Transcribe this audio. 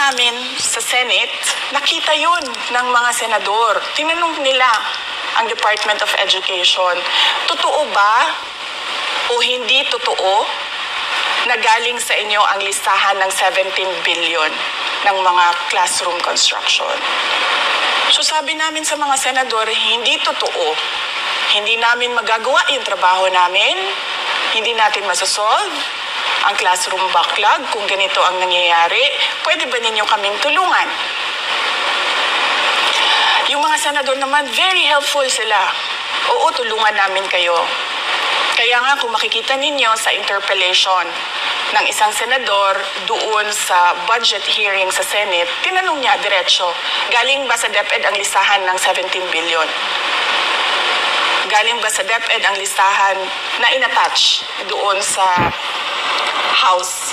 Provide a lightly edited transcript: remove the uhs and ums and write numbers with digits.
namin sa Senate, nakita yun ng mga senador. Tinanong nila ang Department of Education, totoo ba o hindi totoo na galing sa inyo ang listahan ng 17 billion ng mga classroom construction? So sabi namin sa mga senador, hindi totoo. Hindi namin magagawa yung trabaho namin. Hindi natin masasolve ang classroom backlog kung ganito ang nangyayari. Pwede ba ninyo kaming tulungan? Yung mga senador naman, very helpful sila. Oo, tulungan namin kayo. Kaya nga kung makikita ninyo sa interpellation ng isang senador doon sa budget hearing sa Senate, tinanong niya diretso, galing ba sa DepEd ang listahan ng 17 billion? Galing ba sa DepEd ang listahan na inattach doon sa House